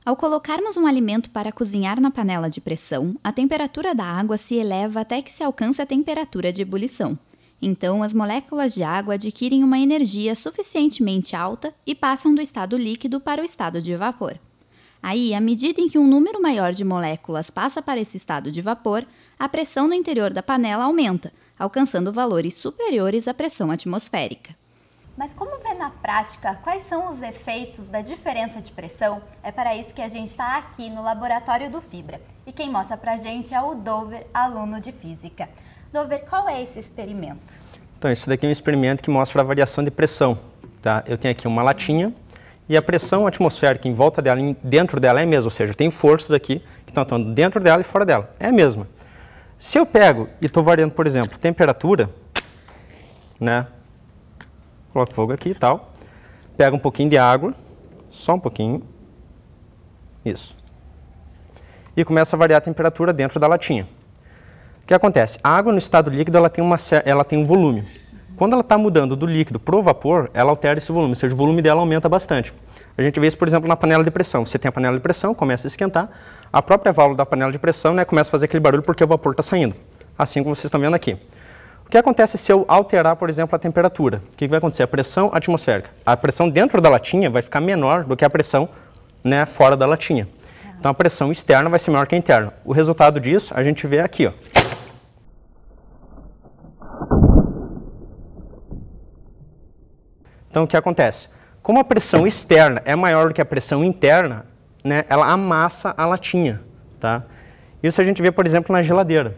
Ao colocarmos um alimento para cozinhar na panela de pressão, a temperatura da água se eleva até que se alcance a temperatura de ebulição. Então, as moléculas de água adquirem uma energia suficientemente alta e passam do estado líquido para o estado de vapor. Aí, à medida em que um número maior de moléculas passa para esse estado de vapor, a pressão no interior da panela aumenta, alcançando valores superiores à pressão atmosférica. Mas como ver na prática quais são os efeitos da diferença de pressão? É para isso que a gente está aqui no laboratório do Fibra. E quem mostra para a gente é o Dover, aluno de Física. Dover, qual é esse experimento? Então, esse daqui é um experimento que mostra a variação de pressão. Tá? Eu tenho aqui uma latinha e a pressão atmosférica em volta dela, dentro dela é a mesma. Ou seja, eu tenho forças aqui que estão atuando dentro dela e fora dela. É a mesma. Se eu pego e estou variando, por exemplo, temperatura, né? Coloco fogo aqui e tal, pego um pouquinho de água, só um pouquinho, isso, e começa a variar a temperatura dentro da latinha. O que acontece? A água no estado líquido ela tem um volume. Quando ela está mudando do líquido para o vapor, ela altera esse volume, ou seja, o volume dela aumenta bastante. A gente vê isso, por exemplo, na panela de pressão. Você tem a panela de pressão, começa a esquentar, a própria válvula da panela de pressão, né, começa a fazer aquele barulho porque o vapor está saindo, assim como vocês estão vendo aqui. O que acontece se eu alterar, por exemplo, a temperatura? O que vai acontecer? A pressão atmosférica. A pressão dentro da latinha vai ficar menor do que a pressão, né, fora da latinha. Então a pressão externa vai ser maior que a interna. O resultado disso a gente vê aqui, ó. Então o que acontece? Como a pressão externa é maior do que a pressão interna, né, ela amassa a latinha. Tá? Isso a gente vê, por exemplo, na geladeira.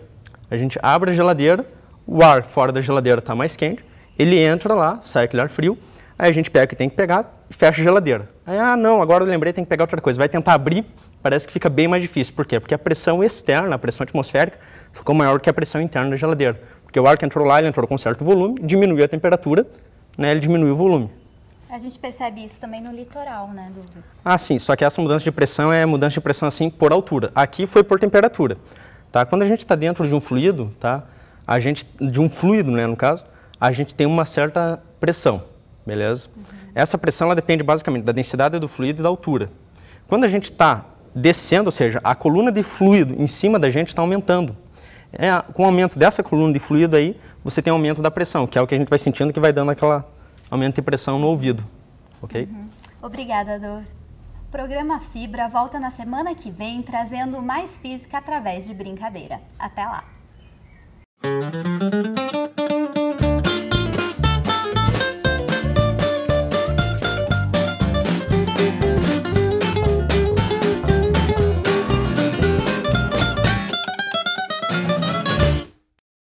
A gente abre a geladeira, o ar fora da geladeira está mais quente, ele entra lá, sai aquele ar frio, aí a gente pega o que tem que pegar e fecha a geladeira. Aí, não, agora eu lembrei, tem que pegar outra coisa. Vai tentar abrir, parece que fica bem mais difícil. Por quê? Porque a pressão externa, a pressão atmosférica, ficou maior que a pressão interna da geladeira. Porque o ar que entrou lá, ele entrou com um certo volume, diminuiu a temperatura, né, ele diminuiu o volume. A gente percebe isso também no litoral, né, Dúvida? Sim, só que essa mudança de pressão é mudança de pressão assim por altura. Aqui foi por temperatura. Tá? Quando a gente está dentro de um fluido, tá? De um fluido, né, no caso, a gente tem uma certa pressão, beleza? Essa pressão ela depende basicamente da densidade do fluido e da altura. Quando a gente está descendo, ou seja, a coluna de fluido em cima da gente está aumentando. Com o aumento dessa coluna de fluido aí, você tem aumento da pressão, que é o que a gente vai sentindo que vai dando aquela aumento de pressão no ouvido, ok? Obrigada, Dor. O programa Fibra volta na semana que vem trazendo mais física através de brincadeira. Até lá!